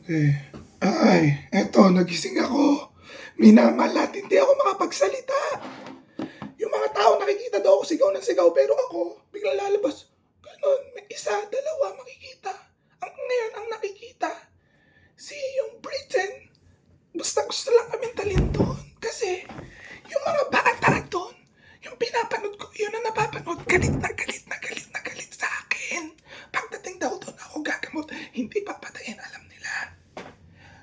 Eh, eto nagising ako. Minamalat, hindi ako makapagsalita. Yung mga tao nakikita daw ako sigaw ng sigaw, pero ako, biglang lalabas. Ganon, may isa, dalawa makikita. Ngayon, ang nakikita, si yung Britain. Basta gusto lang kami talin doon. Kasi, yung mga bata doon, yung pinapanood ko, yun ang napapanood, galit na galit na galit na galit sa akin. Pagdating daw doon, ako gagamot, hindi papatayin, alam nila.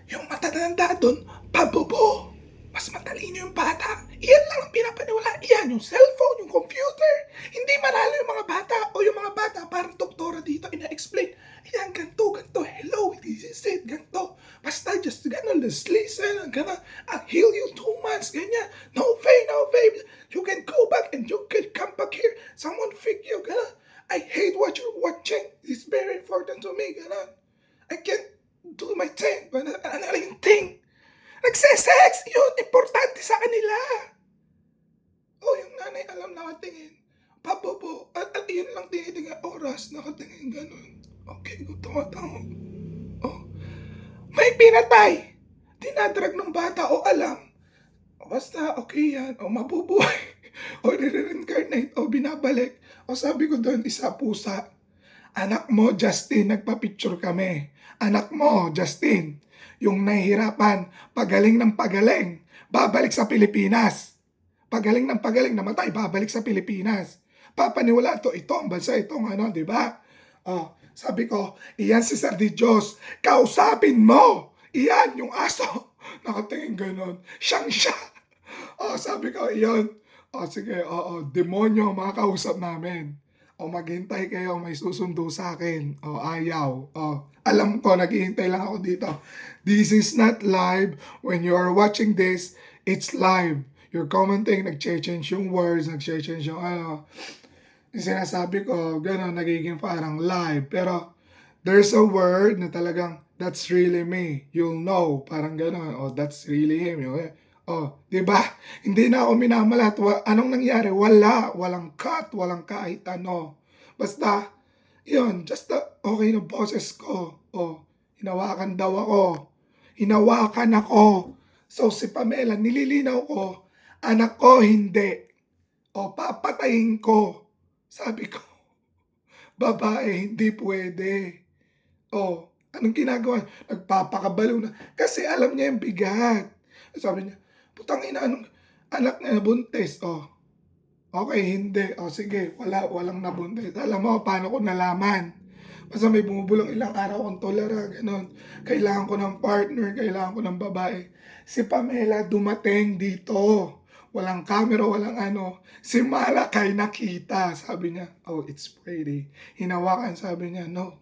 Yung matatanda doon, pabobo. Mas matalino yung bata. Iyan lang ang pinapaniwala. Iyan, yung cellphone, yung computer. Hindi manalo yung mga bata. O yung mga bata, parang doktora dito, ina-explain. Iyan, ganto, ganto. Hello, this is it, ganto. Basta just gano'n, just listen, gano'n. I'll heal you 2 months, ganyan. No pain, no pain. You can go back and you can come back here. Someone fix you, gano'n. I hate what you're watching. It's very important to me, gano'n. I can't do my thing. Ano yung thing? Nagsesex! Yun, importante sa kanila. Oh, yung nanay alam nakatingin. Pabobo. At yun lang tinitingnan oras. Nakatingin ganun. Okay, tumatawag. Oh, may pinatay. Dinadrag ng bata o alam. Basta okay yan. O mabubuhay. O re-reincarnate. O binabalik. O sabi ko doon, isa pusa. Anak mo, Justin, nagpa-picture kami. Anak mo, Justin, yung nahihirapan, pagaling ng pagaling, babalik sa Pilipinas. Pagaling ng pagaling, namatay, babalik sa Pilipinas. Papaniwala to, ito ang bansa, itong ano, di ba? Oh, sabi ko, iyan si Sir Di Diyos, kausapin mo. Iyan, yung aso. Nakatingin ganon. Siyang siya. Oh, sabi ko, iyon. Oh, sige, oo, demonyo ang mga kausap namin. O maghintay kayo, may susundo sa akin. O ayaw. O alam ko, naghihintay lang ako dito. This is not live. When you are watching this, it's live. You're commenting, nag-change yung words, nag-change yung ano. Yung sinasabi ko, gano'n, nagiging parang live. Pero there's a word na talagang, that's really me. You'll know. Parang gano'n. O, that's really him. Oh, 'di ba? Hindi na ako minamalat. Anong nangyari? Walang cut, walang kahit ano. Basta 'yun, just okay na boses ko. Oh, hinawakan daw ako. Hinawakan ako. So si Pamela, nililinaw ko, anak ko hindi. O papatayin ko. Sabi ko, babae, hindi pwede. Oh, anong ginagawa? Nagpapakabaliw na. Kasi alam niya yung bigat. Sabi niya, putang ina, anong anak na buntis? Oh, okay, hindi. Oh, sige, walang nabuntis. Alam mo, paano ko nalaman? Basta may bumubulong ilang araw akong tolera, gano'n. Kailangan ko ng partner, kailangan ko ng babae. Si Pamela dumating dito. Walang camera, walang ano. Si Malakay nakita. Sabi niya, oh, it's pretty. Hinawakan, sabi niya, no.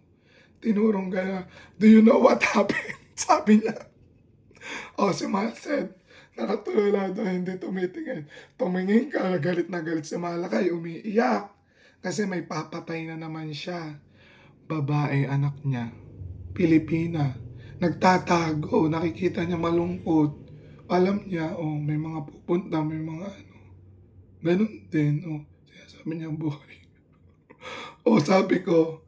Tinurong gano'n. Do you know what happened? Sabi niya. Oh, si Mal said, nakatulala daw, hindi tumitingin. Tumingin ka, galit na galit si Malakay, umiiyak. Kasi may papatay na naman siya. Babae, anak niya. Pilipina. Nagtatago, nakikita niya malungkot. Alam niya, oh, may mga pupunta, may mga ano. Ganun din, oh. Sabi niya, buhay. Oh, sabi ko,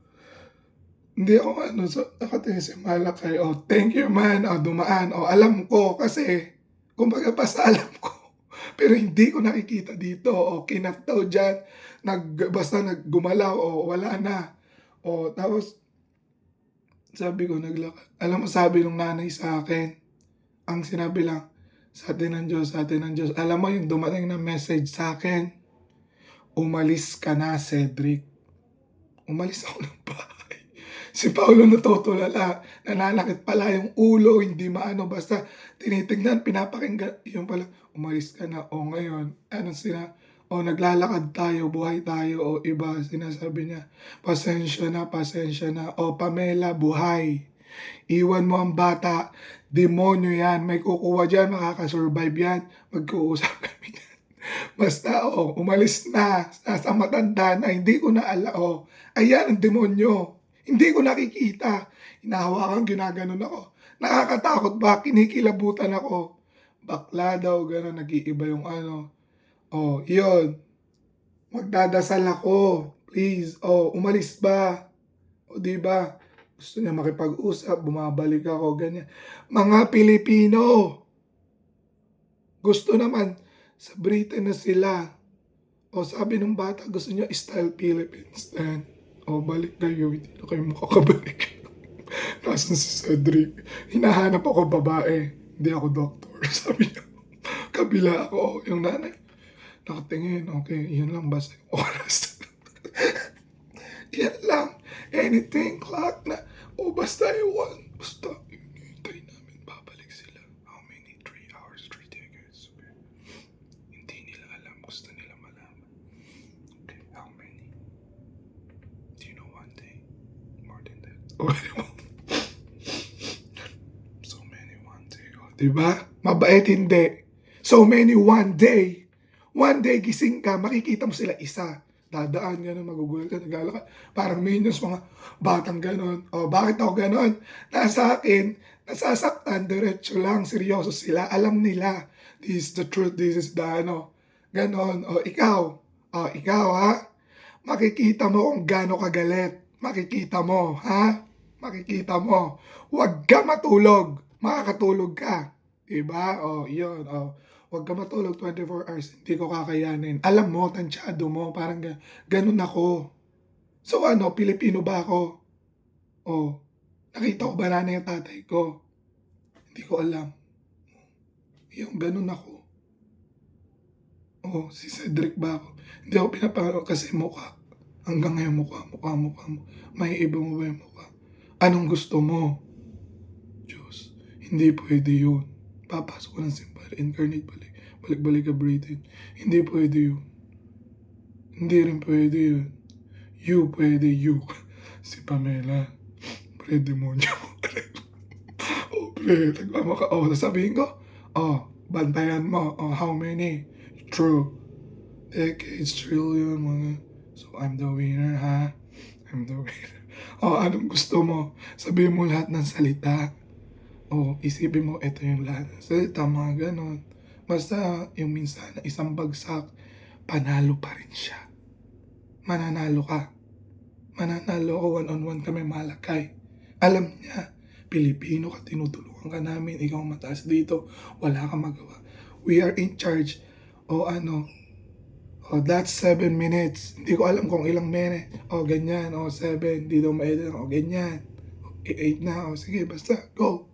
hindi ako ano, so, nakatingin si Malakay, oh, thank you man, oh, dumaan, oh, alam ko kasi, kumbaga basta alam ko, pero hindi ko nakikita dito, oh, kinat daw dyan, basta naggumalaw, oh, wala na, oh, tapos, sabi ko, naglakad, alam mo sabi ng nanay sa akin, ang sinabi lang, sa atin ng Diyos, sa atin ng Diyos, alam mo yung dumating na message sa akin, umalis ka na, Cedric, umalis ako ng bahay. Si Paolo natutulala, nananakit pala yung ulo, hindi maano, basta tinitignan, pinapakinggan, yung pala, umalis ka na, o ngayon, ano sila, o naglalakad tayo, buhay tayo, o iba, sinasabi niya, pasensya na, o Pamela, buhay, iwan mo ang bata, demonyo yan, may kukuha dyan, makakasurvive yan, magkuusap kami yan. Basta, umalis na, nasa matanda na, hindi ko na alam, ayan ang demonyo. Hindi ko nakikita. Hinahawakan, ginaganon ako. Nakakatakot ba? Kinikilabutan ako. Bakla daw, gano'n, nag-iiba yung ano. Oh, yun. Magdadasal ako. Please. Oh, umalis ba? O, di ba? Gusto niya makipag-usap, bumabalik ako, ganyan. Mga Pilipino, gusto naman, sa Britain na sila. O sabi ng bata, gusto niya style Philippines din. O balik kayo, hindi na kayo makakabalik. Nasaan si Cedric? Hinahanap ako babae, hindi ako doktor. Sabi niya, kabila ako, yung nanay. Nakatingin, okay, yun lang basta yung oras. Yan lang. Anything, clock na. O basta yung basta, hinihintay namin, babalik sila. How many? 3 hours, 3 decades. Okay. Hindi nila alam, gusto nila malaman. Okay, how many? Do you know one day? More than that. So many one day. O, diba? Mabait hindi. So many one day. One day gising ka, makikita mo sila isa. Dadaan gano'n, magugulat ka, naglalakad. Parang minions, mga batang gano'n. O, bakit ako gano'n? Nasa akin, nasasaktan, diretso lang, seryoso sila. Alam nila, this is the truth, this is the ano. Gano'n. O, ikaw ha? Makikita mo kung gaano kagalit. Makikita mo, ha? Makikita mo. Huwag ka matulog. Makakatulog ka. Diba? O, yun. O, huwag ka matulog 24 hours, hindi ko kakayanin. Alam mo, tansyado mo, parang ganun ako. So ano, Pilipino ba ako? O, nakita ko ba nanay yung tatay ko? Hindi ko alam. Yung ganun ako. O, si Cedric ba ako? Hindi ako pinapangalaw kasi mukha. Hanggang ngayon mukha mo. May iba mo ba yung mukha? Anong gusto mo? Diyos, hindi pwede yun. Papasok ko ng simbahan, incarnate balik ka Britain. Hindi pwede yun. Hindi rin pwede yun. You pwede, you. Si Pamela, pre, demonyo. Oh, pre, nagmamaka. Oh, sasabihin ko, bantayan mo. Oh, how many? True. Decades, trillion, mga. So, I'm the winner, ha? I'm the winner. Oh, anong gusto mo? Sabihin mo lahat ng salita. O, isipin mo, ito yung lahat ng salita, mga ganon. Basta, yung minsan, isang bagsak, panalo pa rin siya. Mananalo ka. Mananalo ako, one-on-one kami, malakay. Alam niya, Pilipino ka, tinutulungan ka namin, ikaw mataas dito, wala kang magawa. We are in charge. O ano, that's 7 minutes. Hindi ko alam kung ilang minutes. O, ganyan. O, 7. Di daw maedit. O, ganyan. O, 8 na. O, sige, basta. Go.